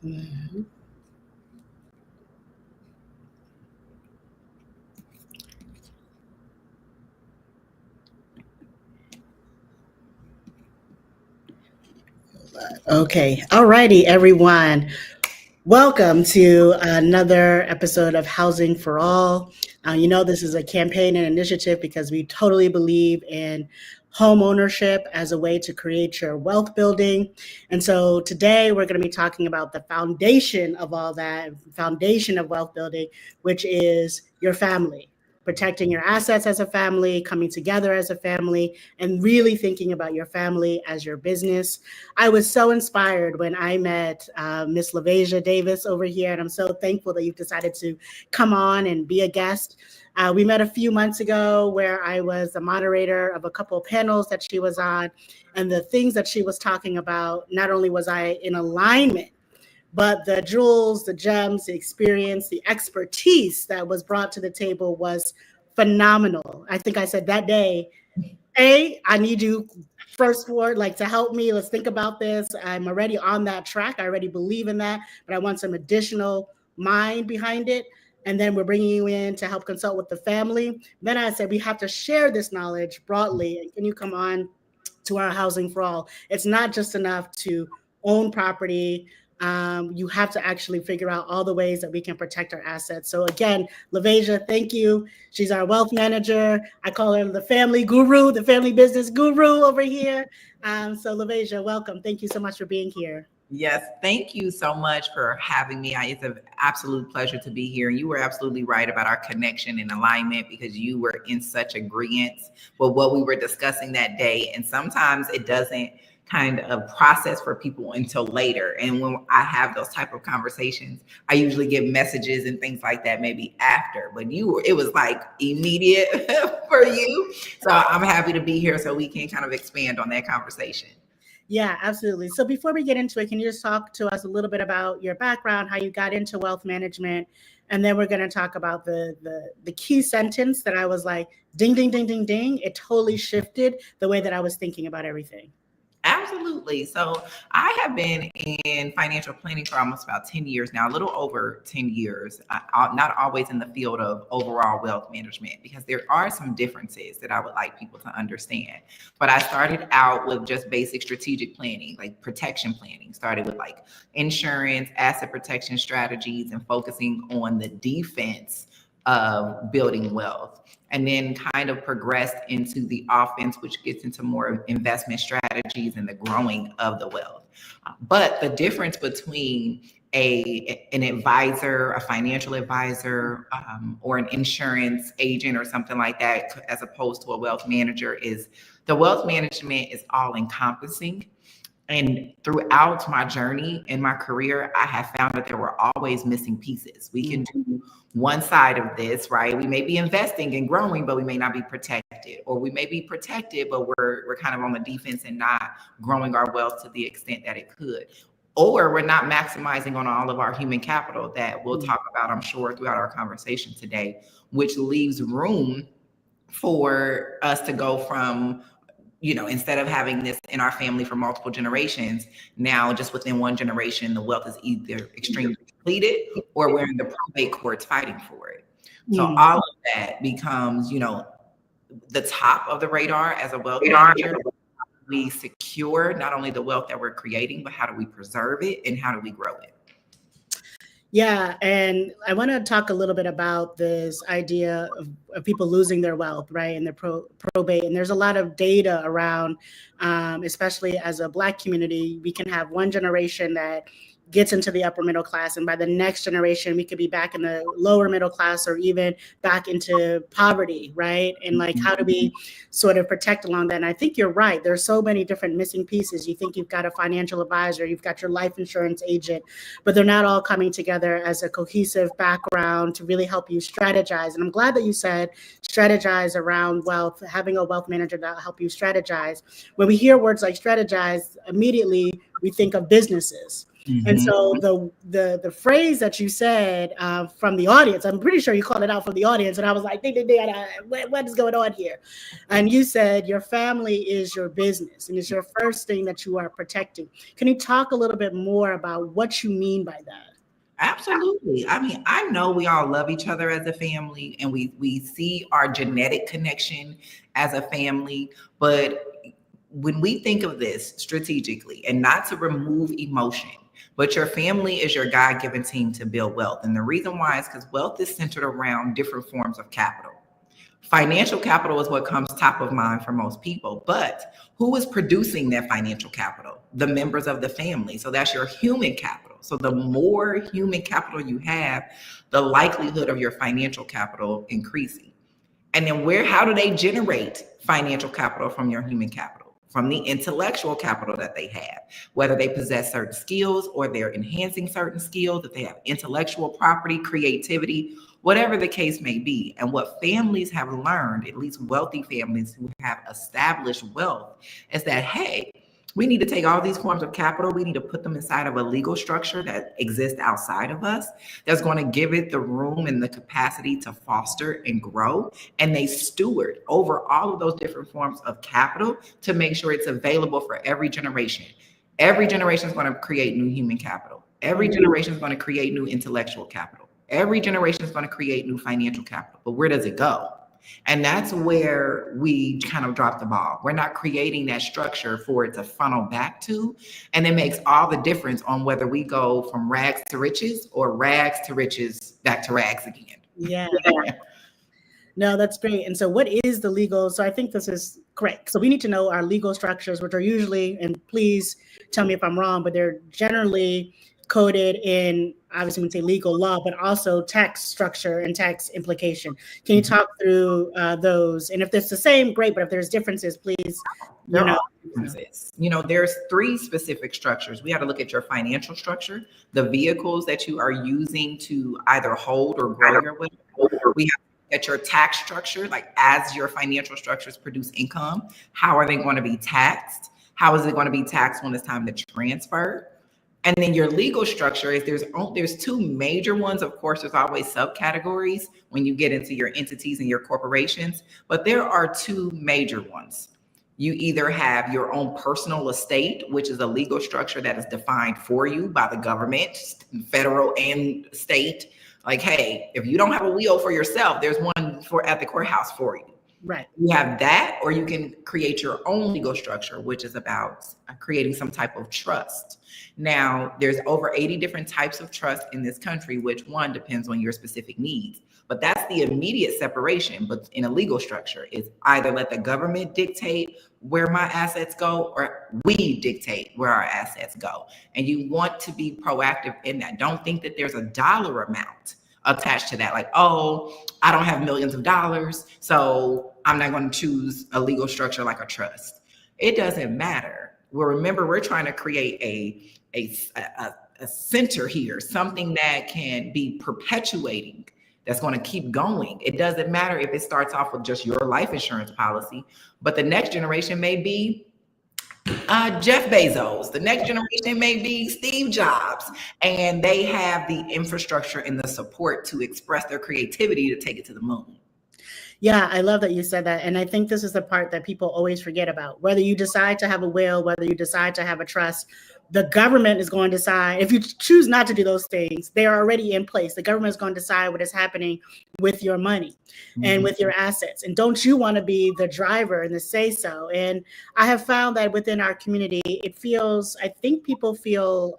Mhm. Okay. All righty, everyone. Welcome to another episode of Housing for All. This is a campaign and initiative because we totally believe in home ownership as a way to create your wealth building. And so today we're going to be talking about the foundation of all that, foundation of wealth building, which is your family. Protecting your assets as a family, coming together as a family, and really thinking about your family as your business. I was so inspired when I met Miss LaVaisha Davis over here, and I'm so thankful that you've decided to come on and be a guest. We met a few months ago where I was the moderator of a couple of panels that she was on, and the things that she was talking about, not only was I in alignment, but the jewels, the gems, the experience, the expertise that was brought to the table was phenomenal. I think I said that day, I need you first word, like to help me. Let's think about this. I'm already on that track. I already believe in that, but I want some additional mind behind it. And then we're bringing you in to help consult with the family. Then I said, we have to share this knowledge broadly. And can you come on to our Housing for All? It's not just enough to own property. You have to actually figure out all the ways that we can protect our assets. So again, LaVaisha, thank you. She's our wealth manager. I call her the family guru, the family business guru over here. So LaVaisha, welcome. Thank you so much for being here. Yes, thank you so much for having me. It's an absolute pleasure to be here. You were absolutely right about our connection and alignment because you were in such agreement with what we were discussing that day. And sometimes it doesn't kind of process for people until later. And when I have those type of conversations, I usually get messages and things like that maybe after. But it was like immediate for you. So I'm happy to be here so we can kind of expand on that conversation. Yeah, absolutely. So before we get into it, can you just talk to us a little bit about your background, how you got into wealth management? And then we're going to talk about the key sentence that I was like, ding, ding, ding, ding, ding. It totally shifted the way that I was thinking about everything. Absolutely. So I have been in financial planning for almost about 10 years now, a little over 10 years, not always in the field of overall wealth management, because there are some differences that I would like people to understand. But I started out with just basic strategic planning, like protection planning, started with like insurance, asset protection strategies, and focusing on the defense of building wealth, and then kind of progressed into the offense, which gets into more investment strategies and the growing of the wealth. But the difference between an advisor, a financial advisor, or an insurance agent or something like that, as opposed to a wealth manager, is the wealth management is all encompassing. And throughout my journey in my career, I have found that there were always missing pieces. We can do one side of this, right? We may be investing and growing, but we may not be protected, or we may be protected, but we're kind of on the defense and not growing our wealth to the extent that it could. Or we're not maximizing on all of our human capital that we'll talk about, I'm sure, throughout our conversation today, which leaves room for us to go from, instead of having this in our family for multiple generations, now just within one generation, the wealth is either extremely depleted or we're in the probate courts fighting for it. So all of that becomes, the top of the radar as a wealth manager. We secure not only the wealth that we're creating, but how do we preserve it and how do we grow it? Yeah, and I want to talk a little bit about this idea of people losing their wealth, right, and their probate. And there's a lot of data around, especially as a Black community, we can have one generation that gets into the upper middle class, and by the next generation, we could be back in the lower middle class or even back into poverty, right? And like, how do we sort of protect along that? And I think you're right. There's so many different missing pieces. You think you've got a financial advisor, you've got your life insurance agent, but they're not all coming together as a cohesive background to really help you strategize. And I'm glad that you said strategize around wealth, having a wealth manager that will help you strategize. When we hear words like strategize, immediately we think of businesses. And Mhm. so the phrase that you said from the audience, I'm pretty sure you called it out from the audience, and I was like, ding, ding, ding, what is going on here? And you said your family is your business and it's your first thing that you are protecting. Can you talk a little bit more about what you mean by that? Absolutely. I mean, I know we all love each other as a family and we see our genetic connection as a family, but when we think of this strategically and not to remove emotion, but your family is your God-given team to build wealth. And the reason why is because wealth is centered around different forms of capital. Financial capital is what comes top of mind for most people, but who is producing that financial capital? The members of the family. So that's your human capital. So the more human capital you have, the likelihood of your financial capital increasing. And then how do they generate financial capital from your human capital? From the intellectual capital that they have, whether they possess certain skills or they're enhancing certain skills, that they have intellectual property, creativity, whatever the case may be. And what families have learned, at least wealthy families who have established wealth, is that, hey, we need to take all these forms of capital, we need to put them inside of a legal structure that exists outside of us, that's going to give it the room and the capacity to foster and grow. And they steward over all of those different forms of capital to make sure it's available for every generation. Every generation is going to create new human capital. Every generation is going to create new intellectual capital. Every generation is going to create new financial capital. But where does it go? And that's where we kind of drop the ball. We're not creating that structure for it to funnel back to. And it makes all the difference on whether we go from rags to riches or rags to riches back to rags again. Yeah. No, that's great. And so what is the legal? So I think this is correct. So we need to know our legal structures, which are usually, and please tell me if I'm wrong, but they're generally coded in, obviously we say legal law, but also tax structure and tax implication. Can you talk through those? And if it's the same, great. But if there's differences, please, There are differences. There's three specific structures. We have to look at your financial structure, the vehicles that you are using to either hold or grow your wealth. We have at your tax structure, like as your financial structures produce income, how are they going to be taxed? How is it going to be taxed when it's time to transfer? And then your legal structure is there's two major ones. Of course, there's always subcategories when you get into your entities and your corporations, but there are two major ones. You either have your own personal estate, which is a legal structure that is defined for you by the government, federal and state. Like, hey, if you don't have a will for yourself, there's one at the courthouse for you. Right. You have that, or you can create your own legal structure, which is about creating some type of trust. Now, there's over 80 different types of trust in this country, which one depends on your specific needs. But that's the immediate separation. But in a legal structure, it's either let the government dictate where my assets go, or we dictate where our assets go. And you want to be proactive in that. Don't think that there's a dollar amount attached to that. Like, oh, I don't have millions of dollars, so I'm not going to choose a legal structure like a trust. It doesn't matter. Well, remember, we're trying to create a center here, something that can be perpetuating, that's going to keep going. It doesn't matter if it starts off with just your life insurance policy, but the next generation may be Jeff Bezos. The next generation may be Steve Jobs, and they have the infrastructure and the support to express their creativity to take it to the moon. Yeah, I love that you said that. And I think this is the part that people always forget about. Whether you decide to have a will, whether you decide to have a trust, the government is going to decide. If you choose not to do those things, they are already in place. The government is going to decide what is happening with your money and with your assets. And don't you want to be the driver and the say so? And I have found that within our community, I think people feel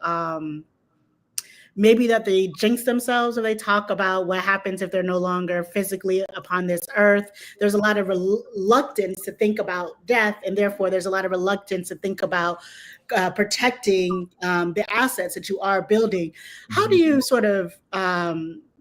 maybe that they jinx themselves or they talk about what happens if they're no longer physically upon this earth. There's a lot of reluctance to think about death, and therefore there's a lot of reluctance to think about protecting the assets that you are building. How do you sort of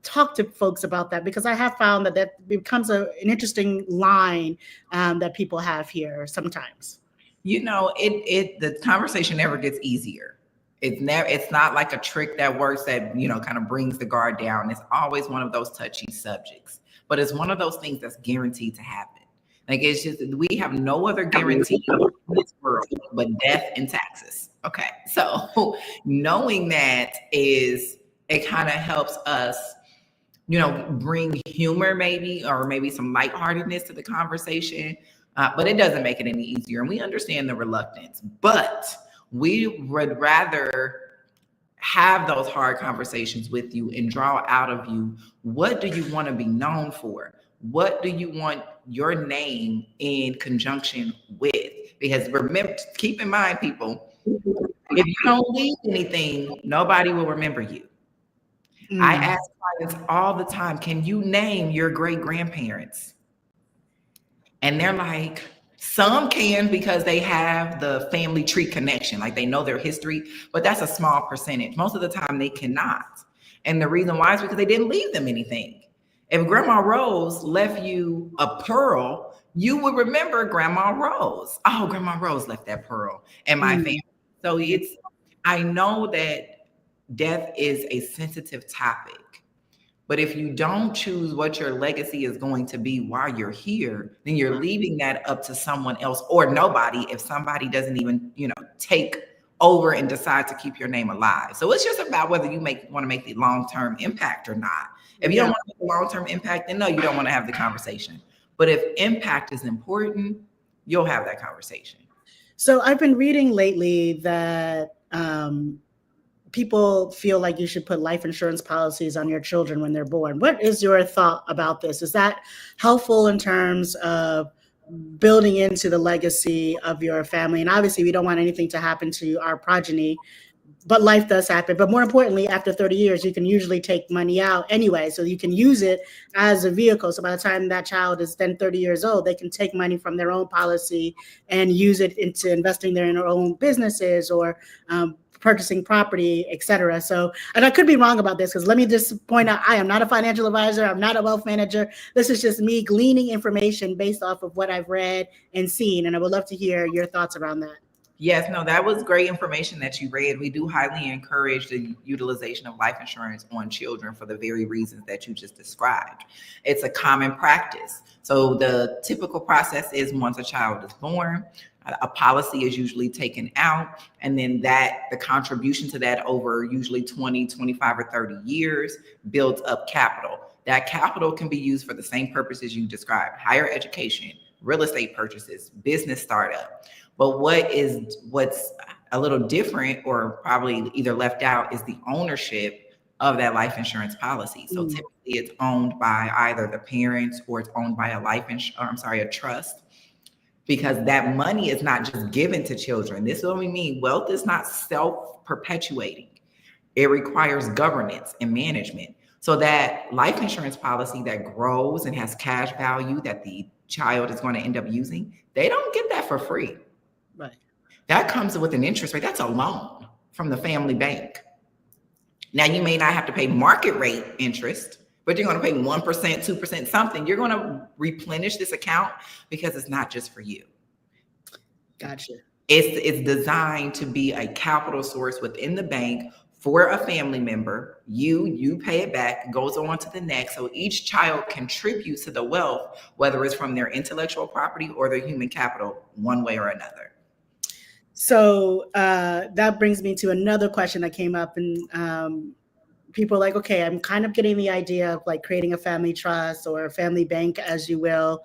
talk to folks about that? Because I have found that becomes an interesting line that people have here sometimes. The conversation never gets easier. It's not like a trick that works that, kind of brings the guard down. It's always one of those touchy subjects, but it's one of those things that's guaranteed to happen. Like, it's just, we have no other guarantee in this world but death and taxes. Okay. So knowing that is, it kind of helps us, bring humor maybe, or maybe some lightheartedness to the conversation. But it doesn't make it any easier. And we understand the reluctance, but we would rather have those hard conversations with you and draw out of you, what do you want to be known for? What do you want your name in conjunction with? Because remember, keep in mind, people, if you don't leave anything, nobody will remember you. I ask clients all the time, can you name your great grandparents? And they're like, some can because they have the family tree connection, like they know their history, but that's a small percentage. Most of the time they cannot. And the reason why is because they didn't leave them anything. If Grandma Rose left you a pearl, you would remember Grandma Rose. Oh, Grandma Rose left that pearl in my family. So I know that death is a sensitive topic. But if you don't choose what your legacy is going to be while you're here, then you're leaving that up to someone else or nobody if somebody doesn't even, take over and decide to keep your name alive. So it's just about whether you want to make the long-term impact or not. If you don't want to make a long-term impact, then no, you don't want to have the conversation. But if impact is important, you'll have that conversation. So I've been reading lately that people feel like you should put life insurance policies on your children when they're born. What is your thought about this? Is that helpful in terms of building into the legacy of your family? And obviously, we don't want anything to happen to our progeny, but life does happen. But more importantly, after 30 years, you can usually take money out anyway. So you can use it as a vehicle. So by the time that child is then 30 years old, they can take money from their own policy and use it into investing in their own businesses or purchasing property, et cetera. So, and I could be wrong about this, because let me just point out, I am not a financial advisor. I'm not a wealth manager. This is just me gleaning information based off of what I've read and seen. And I would love to hear your thoughts around that. Yes, no, that was great information that you read. We do highly encourage the utilization of life insurance on children for the very reasons that you just described. It's a common practice. So the typical process is once a child is born, a policy is usually taken out, and then the contribution to that over usually 20, 25, or 30 years builds up capital. That capital can be used for the same purposes you described: higher education, real estate purchases, business startup. But what's a little different, or probably either left out, is the ownership of that life insurance policy. So typically it's owned by either the parents or it's owned by a trust, because that money is not just given to children. This is what we mean. Wealth is not self-perpetuating. It requires governance and management. So that life insurance policy that grows and has cash value that the child is going to end up using, they don't get that for free. Right. That comes with an interest rate. That's a loan from the family bank. Now, you may not have to pay market rate interest, but you're going to pay 1%, 2%, something. You're going to replenish this account because it's not just for you. Gotcha. It's designed to be a capital source within the bank for a family member. You pay it back, goes on to the next. So each child contributes to the wealth, whether it's from their intellectual property or their human capital, one way or another. So that brings me to another question that came up, and people are like, okay, I'm kind of getting the idea of like creating a family trust or a family bank, as you will,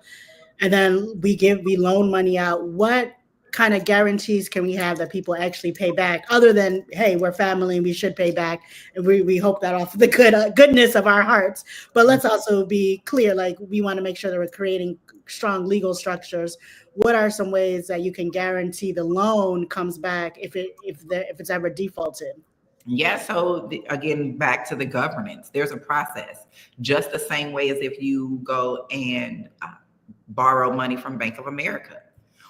and then we loan money out. What kind of guarantees can we have that people actually pay back, other than, hey, we're family and we should pay back, and we hope that off the goodness of our hearts. But let's also be clear, like, we want to make sure that we're creating strong legal structures. What are some ways that you can guarantee the loan comes back if it's ever defaulted? Yeah, so again, back to the governance, there's a process, just the same way as if you go and borrow money from Bank of America.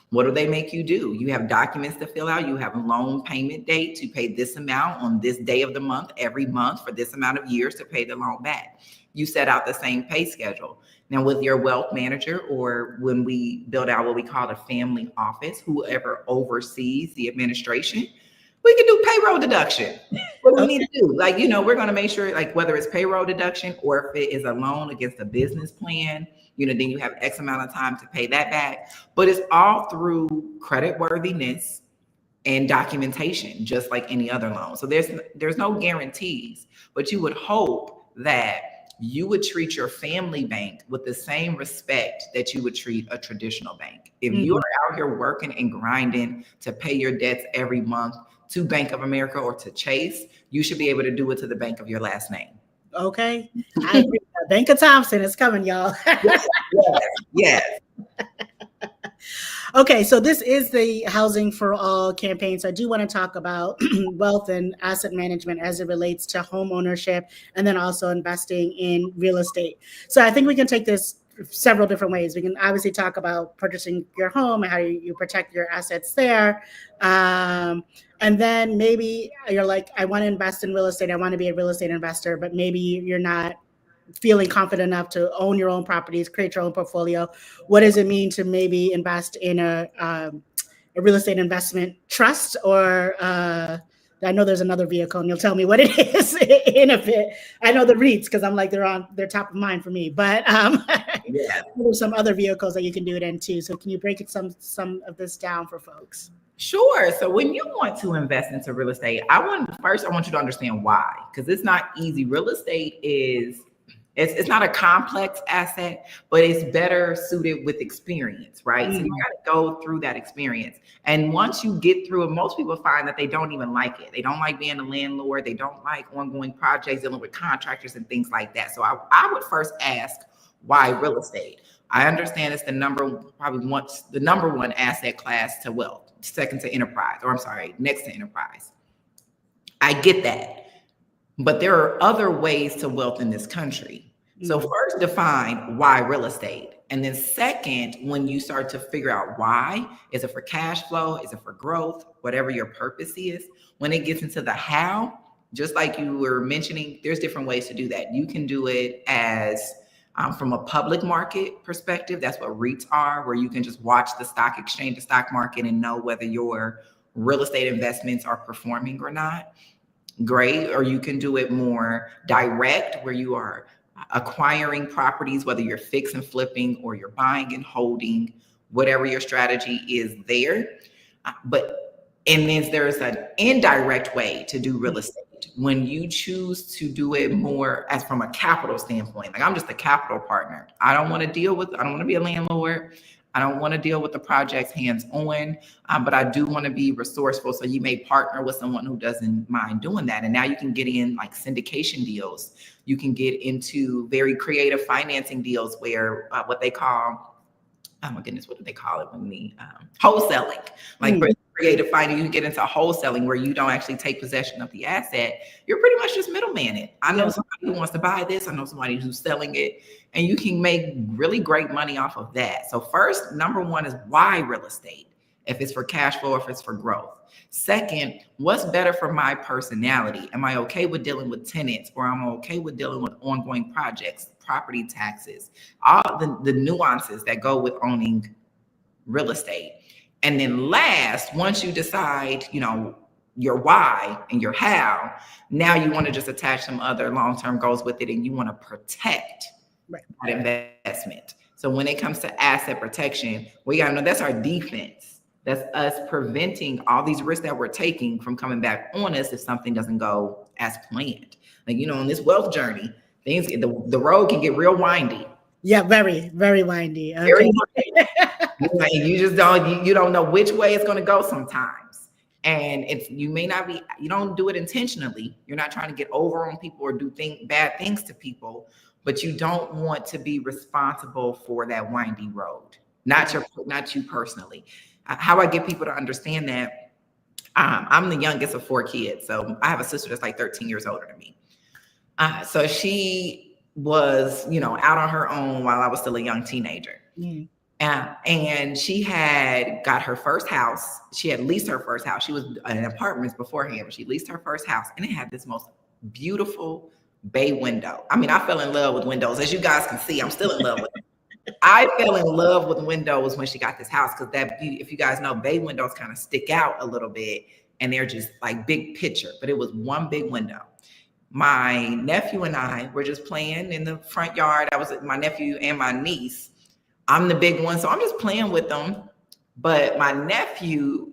What do they make you do? You have documents to fill out. You have loan payment dates. You pay this amount on this day of the month, every month for this amount of years to pay the loan back. You set out the same pay schedule. Now, with your wealth manager, or when we build out what we call the family office, whoever oversees the administration, we can do payroll deduction. What do we need to do? Like, we're going to make sure, like, whether it's payroll deduction or if it is a loan against a business plan, then you have X amount of time to pay that back. But it's all through credit worthiness, and documentation, just like any other loan. So there's no guarantees, but you would hope that you would treat your family bank with the same respect that you would treat a traditional bank. If you're out here working and grinding to pay your debts every month to Bank of America or to Chase, you should be able to do it to the bank of your last name. Okay. I agree. Bank of Thompson is coming, y'all. Yes. Okay, so this is the Housing for All campaign. So I do want to talk about wealth and asset management as it relates to home ownership and then also investing in real estate. So I think we can take this several different ways. We can obviously talk about purchasing your home and how you protect your assets there. And then maybe you're like, I want to invest in real estate. I want to be a real estate investor, but maybe you're not feeling confident enough to own your own properties, create your own portfolio. What does it mean to maybe invest in a real estate investment trust? Or I know there's another vehicle, and you'll tell me what it is in a bit. I know the REITs because I'm like they're top of mind for me. But there's some other vehicles that you can do it in too. So can you break some of this down for folks? Sure. So when you want to invest into real estate, I want you to understand why, because it's not easy. Real estate it's not a complex asset, but it's better suited with experience, right? So you got to go through that experience. And once you get through it, most people find that they don't even like it. They don't like being a landlord. They don't like ongoing projects, dealing with contractors and things like that. So I would first ask, why real estate? I understand it's the number one asset class to wealth, second to enterprise, next to enterprise. I get that. But there are other ways to wealth in this country. So first define why real estate. And then second, when you start to figure out why, is it for cash flow? Is it for growth? Whatever your purpose is. When it gets into the how, just like you were mentioning, there's different ways to do that. You can do it as from a public market perspective. That's what REITs are, where you can just watch the stock exchange, the stock market, and know whether your real estate investments are performing or not. Great. Or you can do it more direct, where you are acquiring properties, whether you're fix and flipping or you're buying and holding, whatever your strategy is there. And then there's an indirect way to do real estate when you choose to do it more as from a capital standpoint. Like, I'm just a capital partner. I don't want to be a landlord. I don't want to deal with the projects hands-on, but I do want to be resourceful. So you may partner with someone who doesn't mind doing that. And now you can get in like syndication deals. You can get into very creative financing deals where what they call, oh my goodness, what do they call it when wholesaling? Like for creative finance, you can get into wholesaling where you don't actually take possession of the asset. You're pretty much just middleman it. I know somebody who wants to buy this. I know somebody who's selling it, and you can make really great money off of that. So first, number one is why real estate? If it's for cash flow, if it's for growth. Second, what's better for my personality? Am I okay with dealing with tenants, or am I okay with dealing with ongoing projects, property taxes, all the nuances that go with owning real estate? And then last, once you decide, your why and your how, now you want to just attach some other long-term goals with it, and you want to protect that investment. So when it comes to asset protection, we got to know that's our defense. That's us preventing all these risks that we're taking from coming back on us if something doesn't go as planned. Like, on this wealth journey, the road can get real windy. Yeah, very, very windy. Okay. Very windy. You just don't know which way it's going to go sometimes. And you don't do it intentionally. You're not trying to get over on people or do bad things to people, but you don't want to be responsible for that windy road. Not you personally. How I get people to understand that, I'm the youngest of 4 kids. So I have a sister that's like 13 years older than me. So she was, out on her own while I was still a young teenager. And she had got her first house. She had leased her first house. She was in apartments beforehand, but she leased her first house, and it had this most beautiful bay window. I mean, I fell in love with windows. As you guys can see, I'm still in love with them. I fell in love with windows when she got this house, because if you guys know, bay windows kind of stick out a little bit, and they're just like big picture, but it was one big window. My nephew and I were just playing in the front yard. I was with my nephew and my niece. I'm the big one, so I'm just playing with them. But my nephew,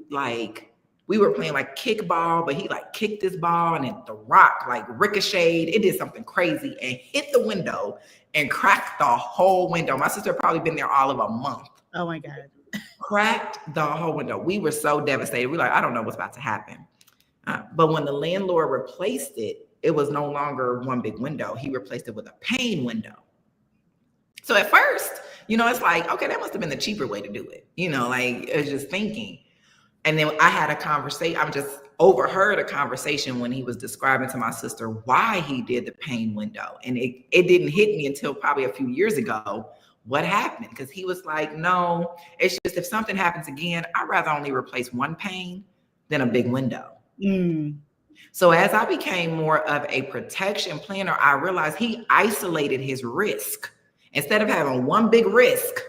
we were playing like kickball, but he like kicked this ball and then the rock like ricocheted. It did something crazy and hit the window and cracked the whole window. My sister probably been there all of a month. Oh my God. Cracked the whole window. We were so devastated. We're like, I don't know what's about to happen. But when the landlord replaced it, it was no longer one big window. He replaced it with a pane window. So at first, it's like, okay, that must have been the cheaper way to do it. Like I was just thinking. And then I had a conversation. I just overheard a conversation when he was describing to my sister why he did the pane window. And it didn't hit me until probably a few years ago what happened. Because he was like, no, it's just if something happens again, I'd rather only replace one pane than a big window. So as I became more of a protection planner, I realized he isolated his risk. Instead of having one big risk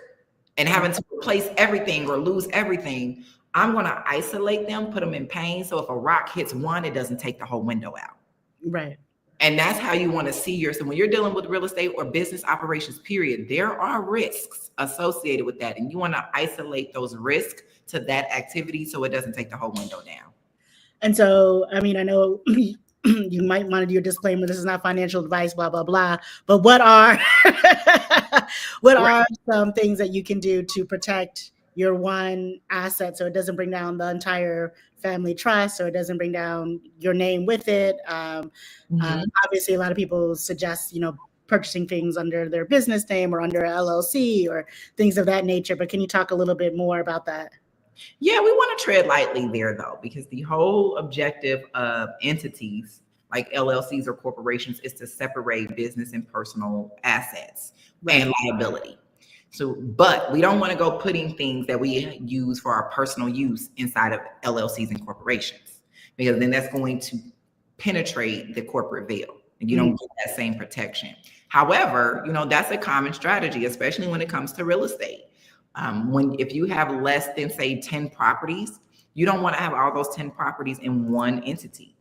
and having to replace everything or lose everything, I'm going to isolate them, put them in pane. So if a rock hits one, it doesn't take the whole window out. Right. And that's how you want to see yourself. When you're dealing with real estate or business operations, period, there are risks associated with that. And you want to isolate those risks to that activity so it doesn't take the whole window down. And so, I mean, I know you might want to do a disclaimer. This is not financial advice, blah, blah, blah. But what are some things that you can do to protect your one asset so it doesn't bring down the entire family trust, so it doesn't bring down your name with it? Obviously, a lot of people suggest, purchasing things under their business name or under LLC or things of that nature. But can you talk a little bit more about that? Yeah, we want to tread lightly there, though, because the whole objective of entities like LLCs or corporations is to separate business and personal assets and liability. So, but we don't want to go putting things that we use for our personal use inside of LLCs and corporations, because then that's going to penetrate the corporate veil and you don't get that same protection. However, that's a common strategy, especially when it comes to real estate. If you have less than, say, 10 properties, you don't want to have all those 10 properties in one entity.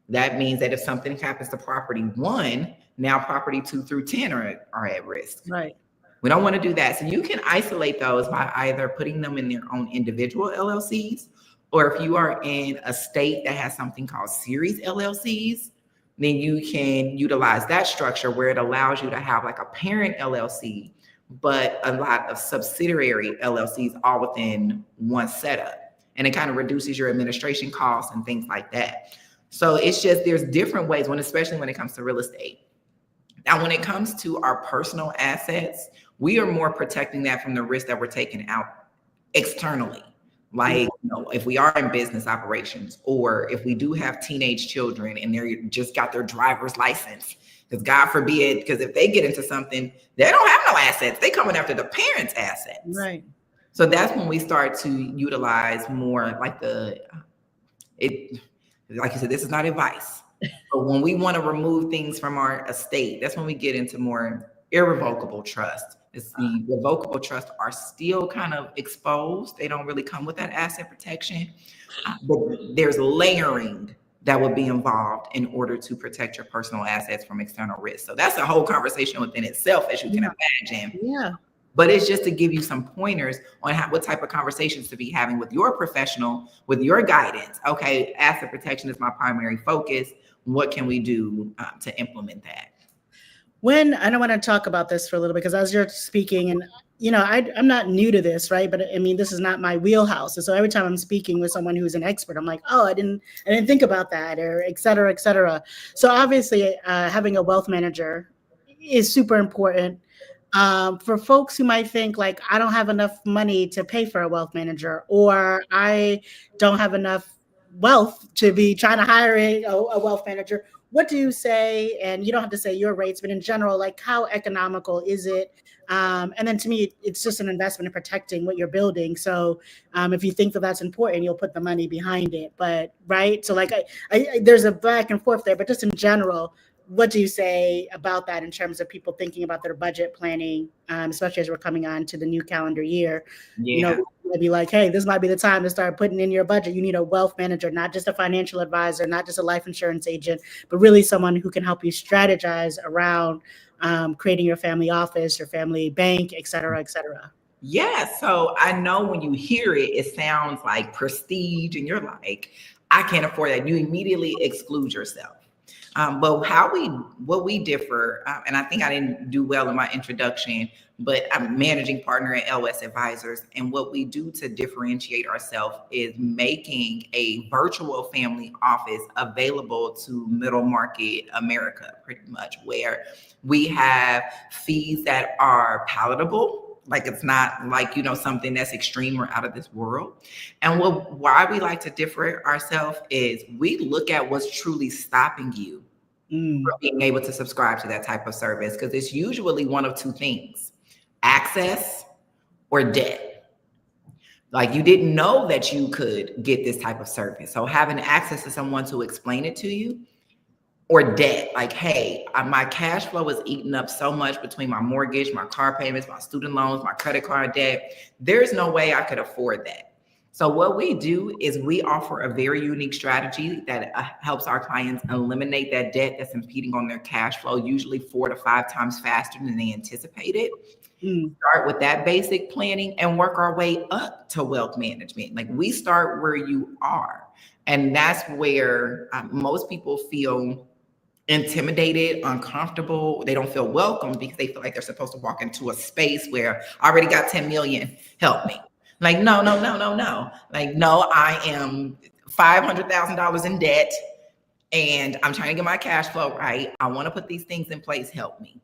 That means that if something happens to property 1, now property 2 through 10 are at risk. Right. We don't want to do that. So you can isolate those by either putting them in their own individual LLCs, or if you are in a state that has something called series LLCs, then you can utilize that structure where it allows you to have like a parent LLC, but a lot of subsidiary LLCs all within one setup. And it kind of reduces your administration costs and things like that. So it's just, there's different ways, especially when it comes to real estate. Now, when it comes to our personal assets, we are more protecting that from the risk that we're taking out externally. Like, if we are in business operations, or if we do have teenage children and they're just got their driver's license, because God forbid, because if they get into something, they don't have no assets. They coming after the parents' assets. Right. So that's when we start to utilize more like like you said, this is not advice. But when we want to remove things from our estate, that's when we get into more irrevocable trust. The revocable trusts are still kind of exposed. They don't really come with that asset protection. But there's layering that would be involved in order to protect your personal assets from external risk. So that's a whole conversation within itself, as you can imagine. Yeah. But it's just to give you some pointers on what type of conversations to be having with your professional, with your guidance. Okay, asset protection is my primary focus. What can we do to implement that? I don't want to talk about this for a little bit, because as you're speaking, and I'm not new to this, right? But I mean, this is not my wheelhouse. And so every time I'm speaking with someone who's an expert, I'm like, oh, I didn't think about that, or et cetera, et cetera. So obviously, having a wealth manager is super important. For folks who might think like, I don't have enough money to pay for a wealth manager, or I don't have enough wealth to be trying to hire a wealth manager, what do you say? And you don't have to say your rates, but in general, like, how economical is it? And then to me, it's just an investment in protecting what you're building. So if you think that that's important, you'll put the money behind it. But right. So like there's a back and forth there, but just in general, what do you say about that in terms of people thinking about their budget planning, especially as we're coming on to the new calendar year? Yeah. Be like, hey, this might be the time to start putting in your budget. You need a wealth manager, not just a financial advisor, not just a life insurance agent, but really someone who can help you strategize around creating your family office, your family bank, et cetera, et cetera. Yeah, so I know when you hear it, it sounds like prestige, and you're like, I can't afford that. You immediately exclude yourself. But what we differ, and I think I didn't do well in my introduction, but I'm a managing partner at LS Advisors, and what we do to differentiate ourselves is making a virtual family office available to middle market America, pretty much, where we have fees that are palatable. Like, it's not like, something that's extreme or out of this world. And why we like to differ ourselves is we look at what's truly stopping you from being able to subscribe to that type of service, because it's usually one of two things: access or debt. Like, you didn't know that you could get this type of service. So having access to someone to explain it to you, or debt. Like, hey, my cash flow is eating up so much between my mortgage, my car payments, my student loans, my credit card debt. There's no way I could afford that. So what we do is we offer a very unique strategy that helps our clients eliminate that debt that's impeding on their cash flow, usually 4 to 5 times faster than they anticipated. Start with that basic planning and work our way up to wealth management. Like, we start where you are. And that's where most people feel intimidated, uncomfortable. They don't feel welcome because they feel like they're supposed to walk into a space where I already got 10 million, help me. Like, no, no, no, no, no. Like, no, I am $500,000 in debt and I'm trying to get my cash flow right. I want to put these things in place, help me.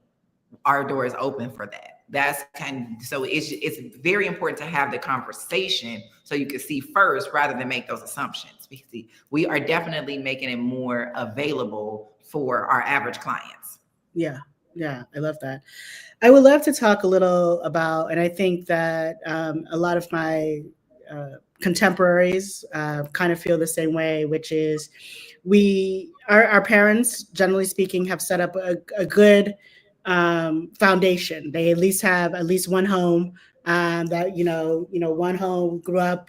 Our door is open for that. So it's very important to have the conversation so you can see first rather than make those assumptions. Because we are definitely making it more available for our average clients. Yeah, I love that. I would love to talk a little about, and I think that a lot of my contemporaries kind of feel the same way, which is our parents, generally speaking, have set up a good foundation. They at least have at least one home that one home grew up,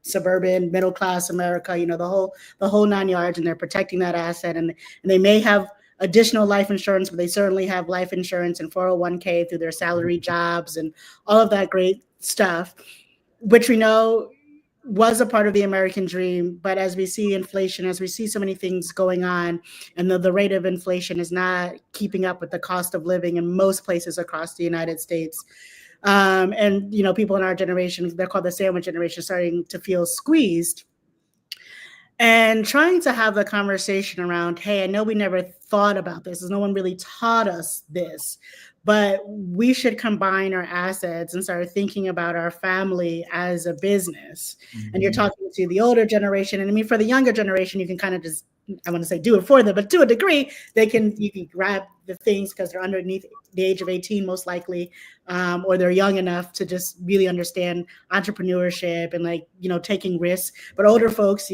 suburban middle class America, the whole 9 yards, and they're protecting that asset, and they may have additional life insurance, but they certainly have life insurance and 401k through their salary jobs and all of that great stuff, which we know was a part of the American dream. But as we see inflation, as we see so many things going on, and the rate of inflation is not keeping up with the cost of living in most places across the United States. And people in our generation, they're called the sandwich generation, starting to feel squeezed. And trying to have the conversation around, hey, I know we never thought about this, no one really taught us this, but we should combine our assets and start thinking about our family as a business. Mm-hmm. And you're talking to the older generation. And I mean, for the younger generation, you can kind of just, I want to say do it for them, but to a degree, you can grab the things because they're underneath the age of 18, most likely, or they're young enough to just really understand entrepreneurship and taking risks. But older folks,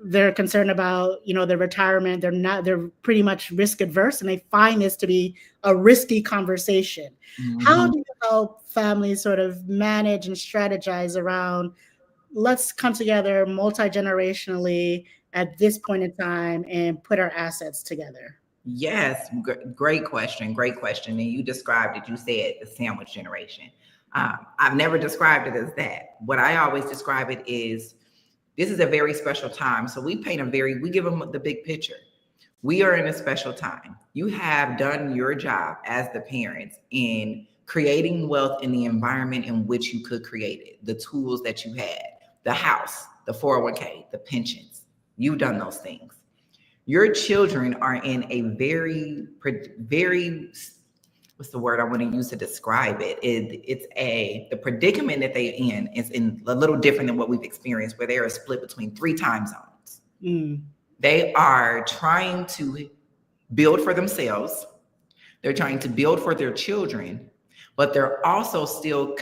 they're concerned about their retirement. They're pretty much risk adverse, and they find this to be a risky conversation. Mm-hmm. How do you help families sort of manage and strategize around, let's come together multi-generationally at this point in time and put our assets together? Yes, great question. And you described it. You said the sandwich generation. I've never described it as that. What I always describe it is, this is a very special time. So we give them the big picture. We are in a special time. You have done your job as the parents in creating wealth in the environment in which you could create it, the tools that you had, the house, the 401k, the pensions. You've done those things. Your children are in a very, what's the word I want to use to describe it? The predicament that they're in is a little different than what we've experienced, where they are split between 3 time zones. They are trying to build for themselves. They're trying to build for their children, but they're also still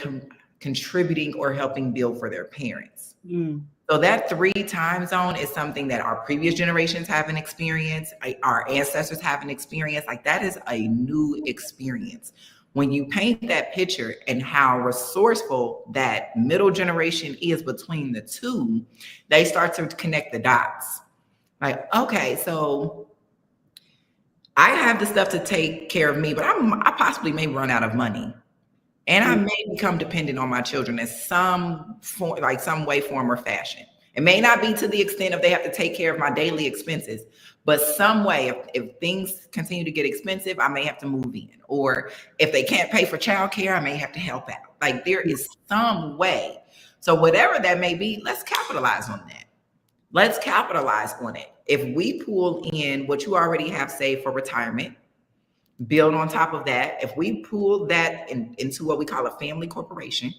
contributing or helping build for their parents. So that 3 time zone is something that our previous generations haven't experienced. Our ancestors haven't experienced. Like, that is a new experience. When you paint that picture and how resourceful that middle generation is between the two, they start to connect the dots. Like, okay, so I have the stuff to take care of me, but I possibly may run out of money. And I may become dependent on my children in some form, like some way, form, or fashion. It may not be to the extent of they have to take care of my daily expenses, but some way, if things continue to get expensive, I may have to move in. Or if they can't pay for childcare, I may have to help out. Like there is some way. So whatever that may be, let's capitalize on that. Let's capitalize on it. If we pull in what you already have saved for retirement, build on top of that. If we pull that into what we call a family corporation,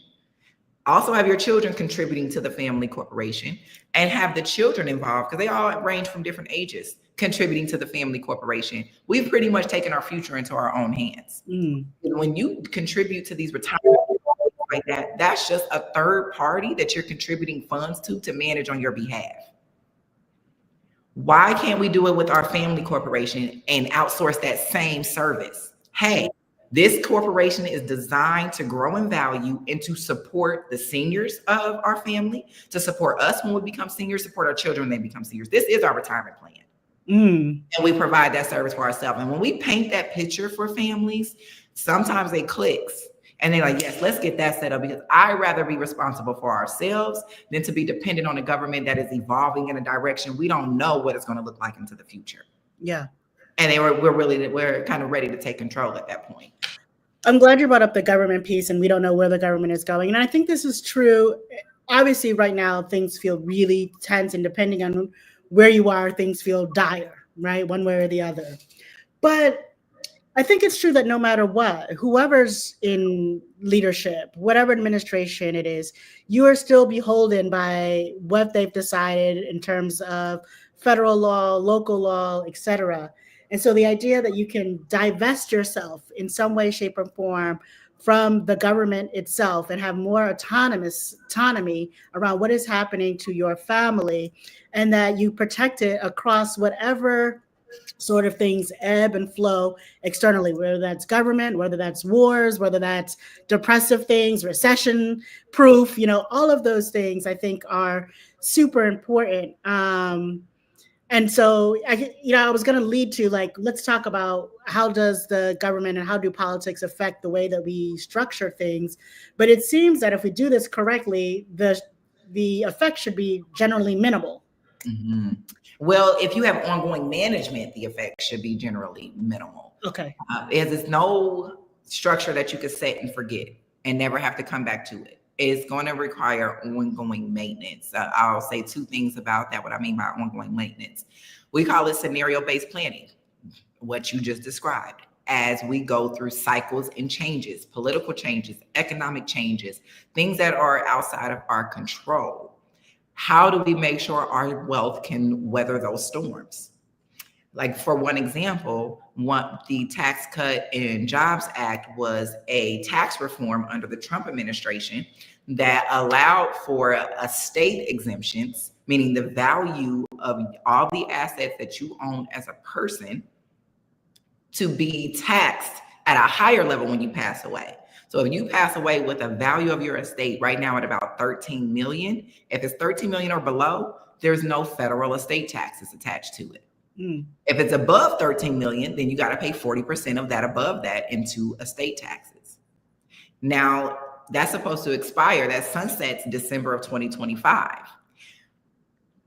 also have your children contributing to the family corporation and have the children involved, because they all range from different ages, contributing to the family corporation, we've pretty much taken our future into our own hands. When you contribute to these retirement like that, that's just a third party that you're contributing funds to manage on your behalf. Why can't we do it with our family corporation and outsource that same service? Hey, this corporation is designed to grow in value and to support the seniors of our family, to support us when we become seniors, support our children when they become seniors. This is our retirement plan. And we provide that service for ourselves. And when we paint that picture for families, sometimes it clicks. And they're like, yes, let's get that set up, because I'd rather be responsible for ourselves than to be dependent on a government that is evolving in a direction we don't know what it's going to look like into the future. Yeah. And we're kind of ready to take control at that point. I'm glad you brought up the government piece, and we don't know where the government is going. And I think this is true. Obviously, right now, things feel really tense, and depending on where you are, things feel dire, right? One way or the other. But I think it's true that no matter what, whoever's in leadership, whatever administration it is, you are still beholden by what they've decided in terms of federal law, local law, etc. And so the idea that you can divest yourself in some way, shape, or form from the government itself and have more autonomy around what is happening to your family, and that you protect it across whatever sort of things ebb and flow externally, whether that's government, whether that's wars, whether that's depressive things, recession proof, all of those things I think are super important. And so, I was going to lead to let's talk about how does the government and how do politics affect the way that we structure things. But it seems that if we do this correctly, the effect should be generally minimal. Mm-hmm. Well, if you have ongoing management, the effect should be generally minimal. Okay. There's no structure that you could set and forget and never have to come back to it. It's going to require ongoing maintenance. I'll say two things about that, what I mean by ongoing maintenance. We call it scenario-based planning, what you just described. As we go through cycles and changes, political changes, economic changes, things that are outside of our control. How do we make sure our wealth can weather those storms? Like, for one example, the Tax Cut and Jobs Act was a tax reform under the Trump administration that allowed for estate exemptions, meaning the value of all the assets that you own as a person to be taxed at a higher level when you pass away. So if you pass away with a value of your estate right now at about 13 million, if it's 13 million or below, there's no federal estate taxes attached to it. If it's above 13 million, then you got to pay 40% of that above that into estate taxes. Now, that's supposed to expire. That sunsets December of 2025.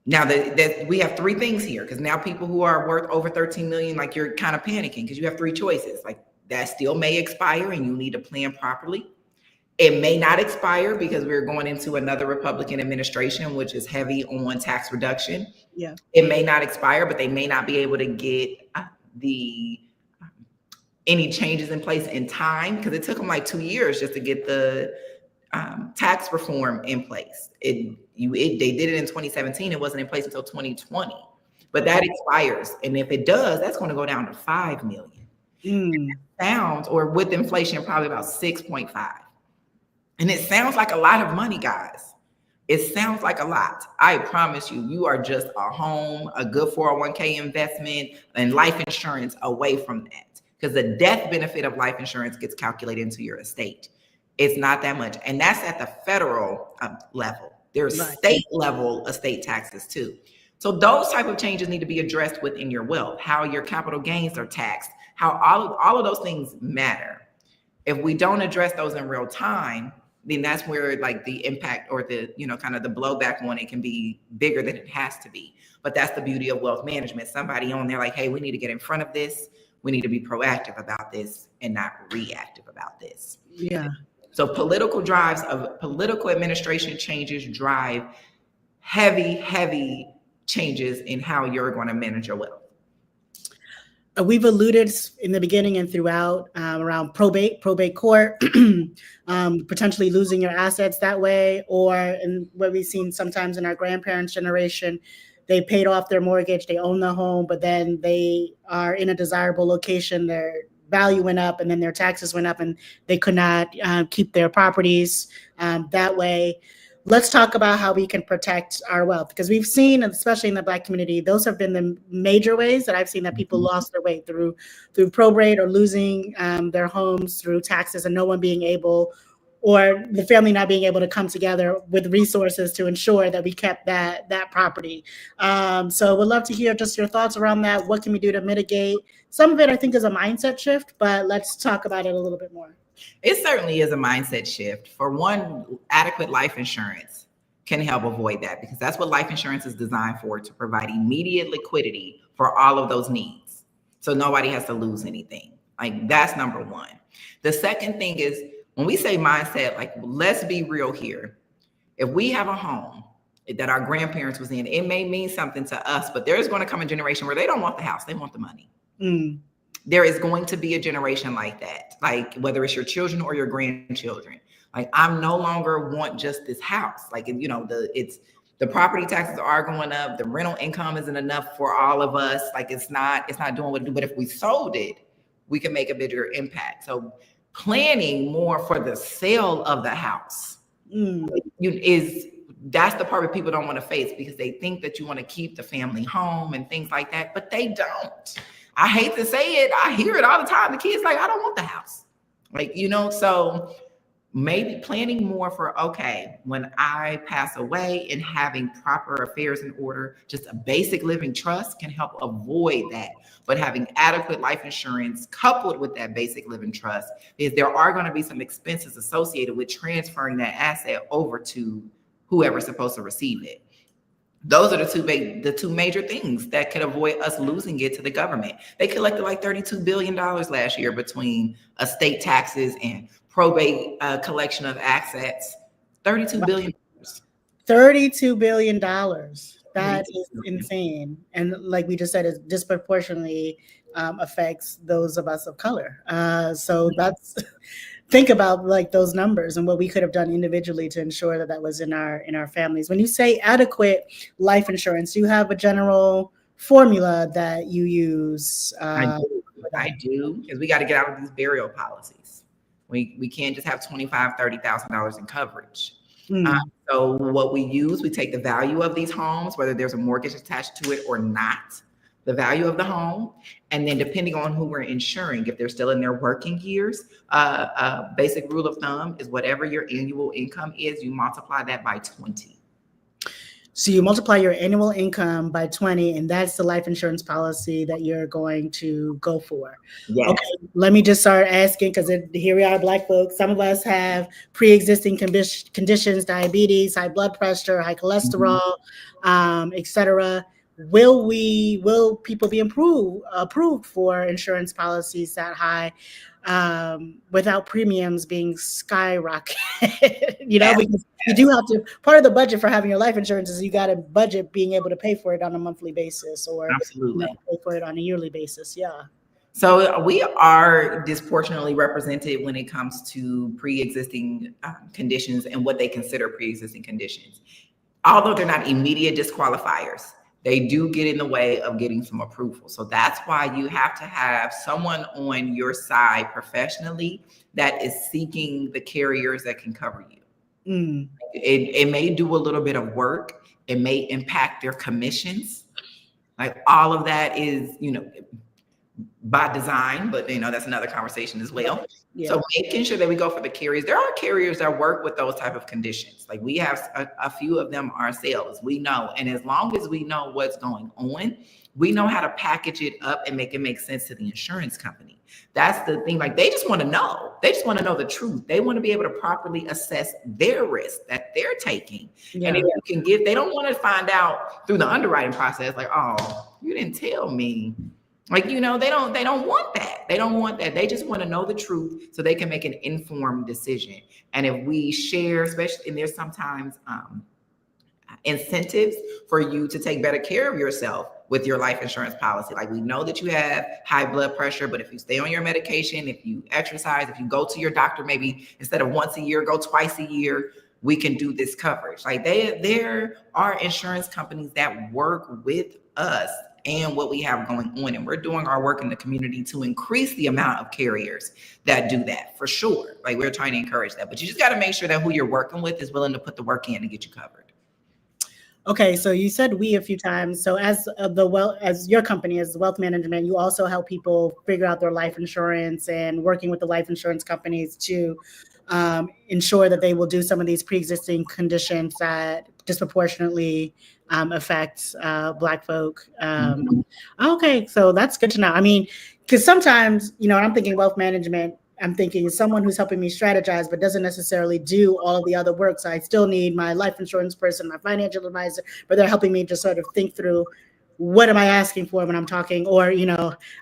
Now that we have three things here, because now people who are worth over 13 million, like, you're kind of panicking because you have three choices. Like, that still may expire and you need to plan properly. It may not expire because we're going into another Republican administration, which is heavy on tax reduction. Yeah. It may not expire, but they may not be able to get any changes in place in time, because it took them like 2 years just to get the tax reform in place. They did it in 2017. It wasn't in place until 2020, but that expires. And if it does, that's going to go down to 5 million. Sounds, or with inflation, probably about 6.5. And it sounds like a lot of money, guys. It sounds like a lot. I promise you, you are just a home, a good 401k investment, and life insurance away from that. Because the death benefit of life insurance gets calculated into your estate. It's not that much. And that's at the federal level. There's state level estate taxes too. So those type of changes need to be addressed within your wealth, how your capital gains are taxed, how all of those things matter. If we don't address those in real time, then that's where like the impact or the, kind of the blowback on it can be bigger than it has to be. But that's the beauty of wealth management. Somebody on there like, hey, we need to get in front of this. We need to be proactive about this and not reactive about this. Yeah. So political administration changes drive heavy changes in how you're going to manage your wealth. We've alluded in the beginning and throughout around probate court, potentially losing your assets that way, or in what we've seen sometimes in our grandparents' generation, they paid off their mortgage, they own the home, but then they are in a desirable location, their value went up, and then their taxes went up, and they could not keep their properties that way. Let's talk about how we can protect our wealth, because we've seen, especially in the Black community, those have been the major ways that I've seen that people lost their way through probate or losing their homes through taxes and no one being able, or the family not being able to come together with resources to ensure that we kept that property. So we'd love to hear just your thoughts around that. What can we do to mitigate? Some of it, I think, is a mindset shift, but let's talk about it a little bit more. It certainly is a mindset shift. For one, adequate life insurance can help avoid that, because that's what life insurance is designed for, to provide immediate liquidity for all of those needs. So nobody has to lose anything. Like, that's number one. The second thing is, when we say mindset, like, let's be real here. If we have a home that our grandparents was in, it may mean something to us, but there's going to come a generation where they don't want the house, they want the money. There is going to be a generation like that, like whether it's your children or your grandchildren. Like, I'm no longer want just this house. Like, the property taxes are going up. The rental income isn't enough for all of us. Like, it's not doing what it do. But if we sold it, we can make a bigger impact. So planning more for the sale of the house that's the part that people don't want to face, because they think that you want to keep the family home and things like that, but they don't. I hate to say it. I hear it all the time. The kids like, I don't want the house. Like, so maybe planning more for, okay, when I pass away, and having proper affairs in order, just a basic living trust can help avoid that. But having adequate life insurance coupled with that basic living trust, is there are going to be some expenses associated with transferring that asset over to whoever's supposed to receive it. Those are the two major things that could avoid us losing it to the government. They collected like $32 billion last year between estate taxes and probate collection of assets. $32 billion. $32 billion. That is insane. And like we just said, it disproportionately affects those of us of color. So that's... think about like those numbers and what we could have done individually to ensure that was in our families. When you say adequate life insurance, you have a general formula that you use. I do, because we got to get out of these burial policies. We can't just have $25,000, $30,000 in coverage. So what we use, we take the value of these homes, whether there's a mortgage attached to it or not, the value of the home, and then depending on who we're insuring, if they're still in their working years, basic rule of thumb is whatever your annual income is, you multiply that by 20. So you multiply your annual income by 20, and that's the life insurance policy that you're going to go for. Yes. Okay, let me just start asking, because here we are, Black folks. Some of us have pre-existing conditions, diabetes, high blood pressure, high cholesterol, etc. Will people be approved for insurance policies that high without premiums being skyrocketed? Because you do have to, part of the budget for having your life insurance is you got to budget being able to pay for it on a monthly basis, or pay for it on a yearly basis. Yeah. So we are disproportionately represented when it comes to pre-existing conditions and what they consider pre-existing conditions. Although they're not immediate disqualifiers, they do get in the way of getting some approval. So that's why you have to have someone on your side professionally that is seeking the carriers that can cover you. It may do a little bit of work. It may impact their commissions. Like, all of that is, by design, but that's another conversation as well. Yeah. So making sure that we go for the carriers. There are carriers that work with those type of conditions. Like, we have a few of them ourselves, we know. And as long as we know what's going on, We know how to package it up and make it make sense to the insurance company. That's the thing. Like, they just want to know. They just want to know the truth. They want to be able to properly assess their risk that they're taking. Yeah. And if you can give, they don't want to find out through the underwriting process, like, oh, you didn't tell me. Like, they don't want that. They don't want that. They just want to know the truth so they can make an informed decision. And if we share, especially, and there's sometimes incentives for you to take better care of yourself with your life insurance policy. Like, we know that you have high blood pressure, but if you stay on your medication, if you exercise, if you go to your doctor, maybe instead of once a year, go twice a year, we can do this coverage. Like, there are insurance companies that work with us and what we have going on. And we're doing our work in the community to increase the amount of carriers that do that, for sure. Like, we're trying to encourage that, but you just got to make sure that who you're working with is willing to put the work in to get you covered. Okay, so you said we a few times. So as your company, as wealth management, you also help people figure out their life insurance and working with the life insurance companies to ensure that they will do some of these pre-existing conditions that disproportionately affect Black folk. Okay, so that's good to know. I mean, because sometimes, when I'm thinking wealth management, I'm thinking someone who's helping me strategize, but doesn't necessarily do all of the other work. So I still need my life insurance person, my financial advisor, but they're helping me to sort of think through, what am I asking for when I'm talking? Or,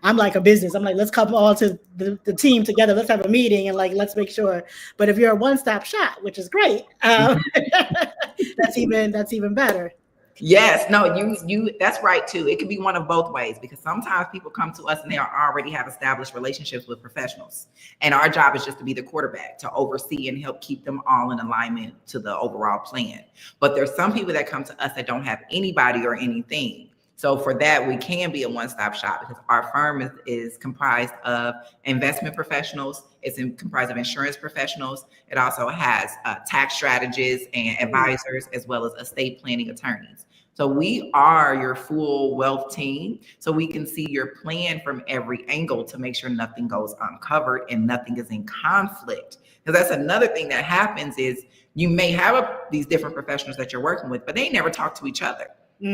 I'm like a business. I'm like, let's come all to the team together. Let's have a meeting and let's make sure. But if you're a one-stop shop, which is great, that's even better. Yes, no, you that's right too. It could be one of both ways, because sometimes people come to us and they already have established relationships with professionals. And our job is just to be the quarterback, to oversee and help keep them all in alignment to the overall plan. But there's some people that come to us that don't have anybody or anything. So for that, we can be a one-stop shop, because our firm is comprised of investment professionals. It's comprised of insurance professionals. It also has tax strategists and advisors, as well as estate planning attorneys. So we are your full wealth team. So we can see your plan from every angle to make sure nothing goes uncovered and nothing is in conflict. Because that's another thing that happens, is you may have these different professionals that you're working with, but they never talk to each other. So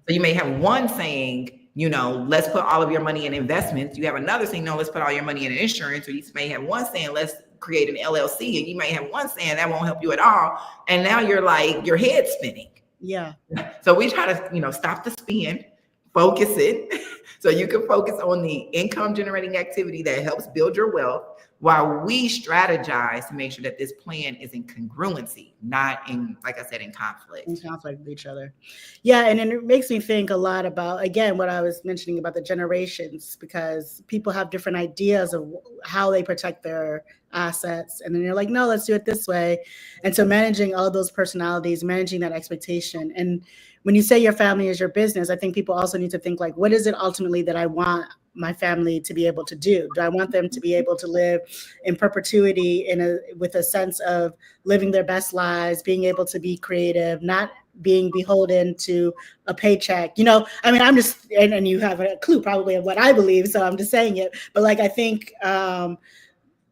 you may have one saying, let's put all of your money in investments. You have another saying, no, let's put all your money in insurance. Or you may have one saying, let's create an LLC. And you may have one saying that won't help you at all. And now you're like, your head's spinning. Yeah. So we try to, stop the spin, focus it, so you can focus on the income generating activity that helps build your wealth, while we strategize to make sure that this plan is in congruency, not in, like I said, in conflict. In conflict with each other. Yeah, and it makes me think a lot about, again, what I was mentioning about the generations, because people have different ideas of how they protect their assets. And then you're like, no, let's do it this way. And so managing all of those personalities, managing that expectation. And when you say your family is your business, I think people also need to think, like, what is it ultimately that I want my family to be able to do? Do I want them to be able to live in perpetuity with a sense of living their best lives, being able to be creative, not being beholden to a paycheck? I'm just, and you have a clue probably of what I believe, so I'm just saying it. But I think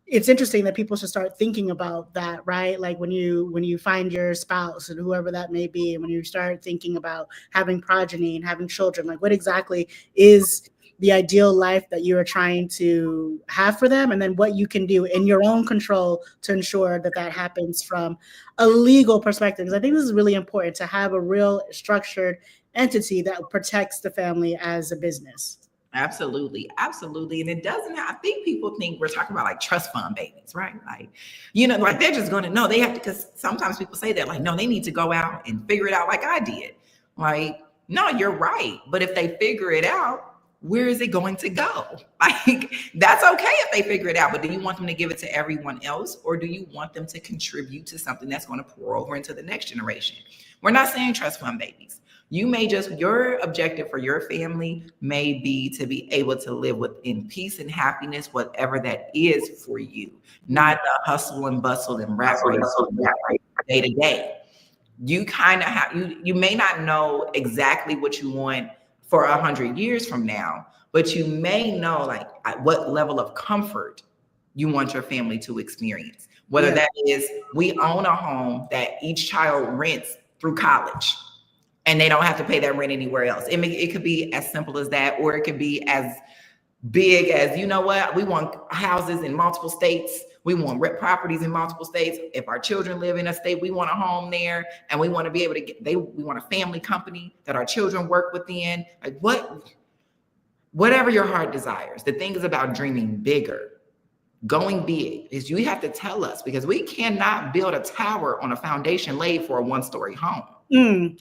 it's interesting that people should start thinking about that, right? Like when you find your spouse and whoever that may be, and when you start thinking about having progeny and having children, like what exactly is the ideal life that you are trying to have for them, and then what you can do in your own control to ensure that happens from a legal perspective. Because I think this is really important, to have a real structured entity that protects the family as a business. Absolutely. And it doesn't, I think people think we're talking about like trust fund babies, right? Like, they're just going to know they have to, because sometimes people say that, like, no, they need to go out and figure it out like I did. Like, no, you're right. But if they figure it out, where is it going to go? Like, that's okay if they figure it out, but do you want them to give it to everyone else? Or do you want them to contribute to something that's going to pour over into the next generation? We're not saying trust fund babies. Your objective for your family may be to be able to live within peace and happiness, whatever that is for you, not the hustle and bustle and rat race day to day. You kind of have, you may not know exactly what you want for 100 years from now, but you may know like what level of comfort you want your family to experience. Whether that is, we own a home that each child rents through college. and they don't have to pay that rent anywhere else. It could be as simple as that, or it could be as big as, you know what, we want houses in multiple states. We want rent properties in multiple states. If our children live in a state, we want a home there, and we want to be able to we want a family company that our children work within. Like whatever your heart desires. The thing is about dreaming bigger, going big. Is you have to tell us, because we cannot build a tower on a foundation laid for a one-story home.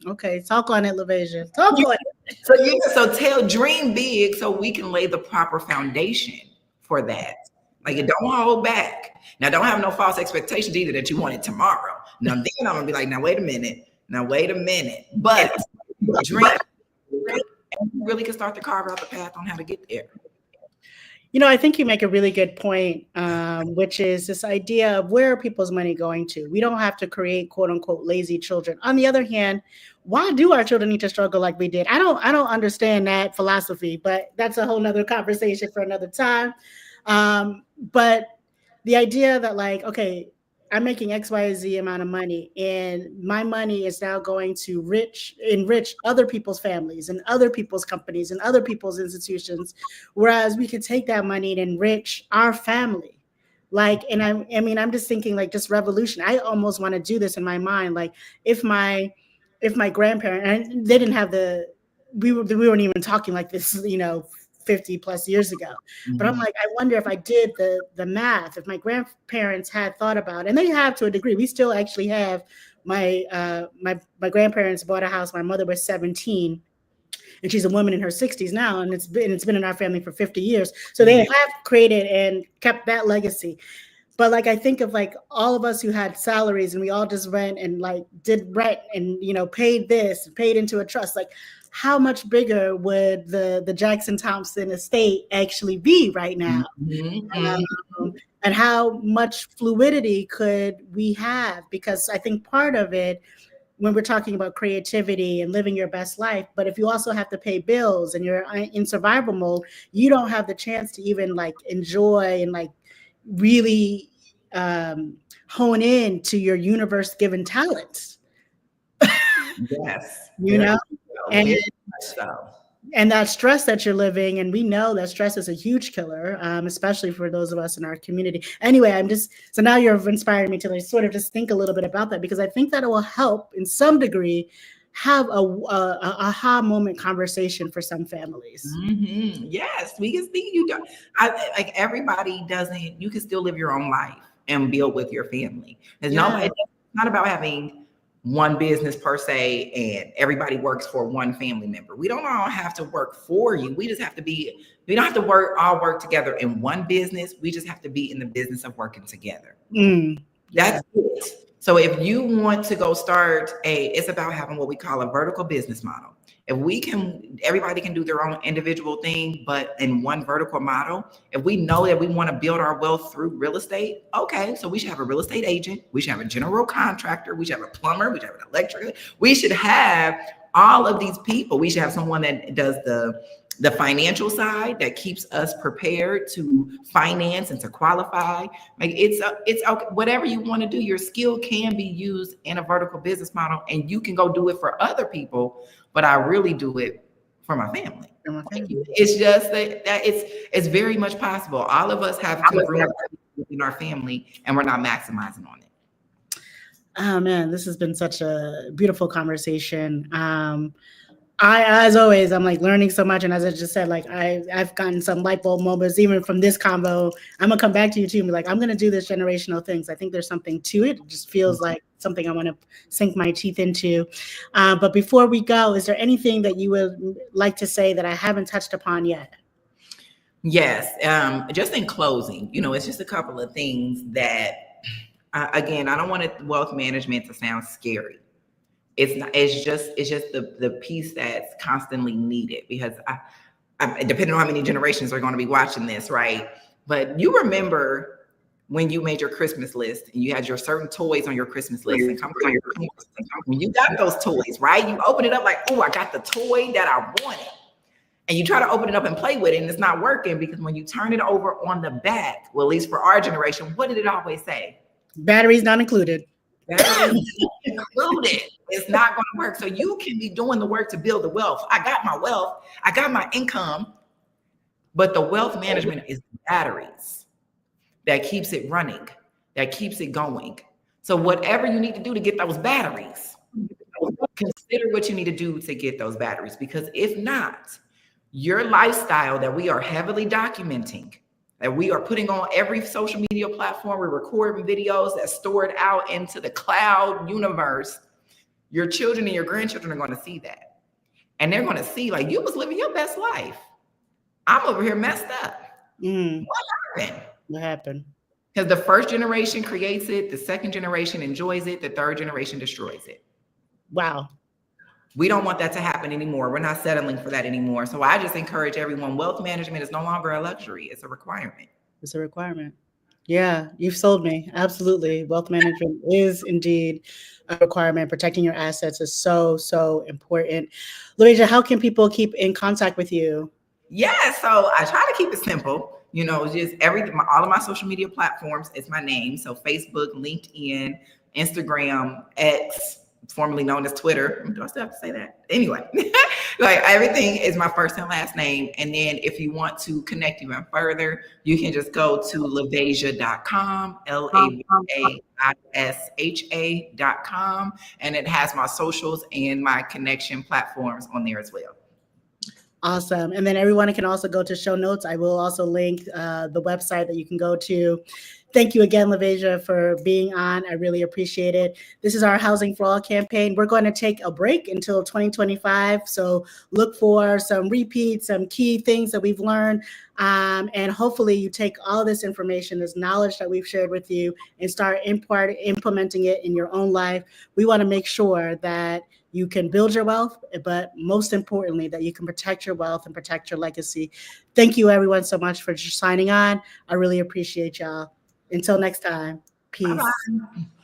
Okay, talk on it, LaVaisha. Talk on it. So dream big, so we can lay the proper foundation for that. Like, it don't hold back. Now, don't have no false expectations either that you want it tomorrow. Now, then I'm gonna be like, now wait a minute. But dream, and you really can start to carve out the path on how to get there. I think you make a really good point, which is this idea of where are people's money going to? We don't have to create quote unquote lazy children. On the other hand, why do our children need to struggle like we did? I don't understand that philosophy, but that's a whole nother conversation for another time. But the idea that, like, okay, I'm making X, Y, Z amount of money, and my money is now going to enrich other people's families and other people's companies and other people's institutions, whereas we could take that money and enrich our family. Like, and I'm just thinking, like, just revolution. I almost want to do this in my mind. Like, if my grandparent, and they didn't have we weren't even talking like this, 50 plus years ago. But I'm like, I wonder if I did the math, if my grandparents had thought about, and they have to a degree. We still actually have my grandparents bought a house. My mother was 17, and she's a woman in her 60s now, and it's been in our family for 50 years. So they have created and kept that legacy. But like, I think of like all of us who had salaries, and we all just went and like did rent and paid this, paid into a trust. Like, how much bigger would the Jackson Thompson estate actually be right now? And how much fluidity could we have? Because I think part of it, when we're talking about creativity and living your best life, but if you also have to pay bills and you're in survival mode, you don't have the chance to even like enjoy and like really hone in to your universe given talents. Yes. And that stress that you're living, and we know that stress is a huge killer, especially for those of us in our community. Anyway, so now you've inspired me to like sort of just think a little bit about that, because I think that it will help in some degree have a aha moment conversation for some families. Yes, we can see you don't. Like, everybody doesn't. You can still live your own life and build with your family. It's not about having one business per se and everybody works for one family member. We don't all have to work for you. We just have to be. We don't have to all work together in one business. We just have to be in the business of working together. That's it. So if you want to go start it's about having what we call a vertical business model. If everybody can do their own individual thing, but in one vertical model, if we know that we want to build our wealth through real estate, okay, so we should have a real estate agent, we should have a general contractor, we should have a plumber, we should have an electrician, we should have all of these people. We should have someone that does the financial side, that keeps us prepared to finance and to qualify. Like, it's okay. Whatever you want to do, your skill can be used in a vertical business model, and you can go do it for other people. But I really do it for my family. It's just that it's very much possible. All of us have two rooms in our family, and we're not maximizing on it. Oh man, this has been such a beautiful conversation. As always, I'm like learning so much. And as I just said, like I've gotten some light bulb moments even from this combo. I'm gonna come back to you too and be like, I'm gonna do this generational things. I think there's something to it. It just feels like something I want to sink my teeth into. But before we go, is there anything that you would like to say that I haven't touched upon yet? Yes. Just in closing, it's just a couple of things that, again, I don't want wealth management to sound scary. It's not. It's just the piece that's constantly needed, because I depending on how many generations are going to be watching this, right? But you remember when you made your Christmas list and you had your certain toys on your Christmas list, and when you got those toys, right? You open it up like, oh, I got the toy that I wanted, and you try to open it up and play with it, and it's not working, because when you turn it over on the back, well, at least for our generation, what did it always say? Batteries not included. Batteries included. It's not going to work. So you can be doing the work to build the wealth. I got my wealth. I got my income. But the wealth management is the batteries that keeps it running, that keeps it going. So whatever you need to do to get those batteries, consider what you need to do to get those batteries. Because if not, your lifestyle that we are heavily documenting, that we are putting on every social media platform, we're recording videos that's stored out into the cloud universe, your children and your grandchildren are going to see that. And they're going to see, like, you was living your best life. I'm over here messed up. What happened? What happened? Because the first generation creates it, the second generation enjoys it, the third generation destroys it. Wow. We don't want that to happen anymore. We're not settling for that anymore. So I just encourage everyone, wealth management is no longer a luxury. It's a requirement. It's a requirement. Yeah, you've sold me. Absolutely. Wealth management is indeed a requirement. Protecting your assets is so, so important. LaVaisha, how can people keep in contact with you? Yeah, so I try to keep it simple. You know, just everything, all of my social media platforms is my name. So Facebook, LinkedIn, Instagram, X, formerly known as Twitter. Do I still have to say that? Anyway, like everything is my first and last name. And then if you want to connect even further, you can just go to LaVaisha.com, LaVaisha.com. And it has my socials and my connection platforms on there as well. Awesome. And then everyone can also go to show notes. I will also link the website that you can go to. Thank you again, LaVaisha, for being on. I really appreciate it. This is our Housing for All campaign. We're going to take a break until 2025. So look for some repeats, some key things that we've learned. And hopefully you take all this information, this knowledge that we've shared with you, and start implementing it in your own life. We want to make sure that you can build your wealth, but most importantly, that you can protect your wealth and protect your legacy. Thank you, everyone, so much for signing on. I really appreciate y'all. Until next time, peace. Bye-bye.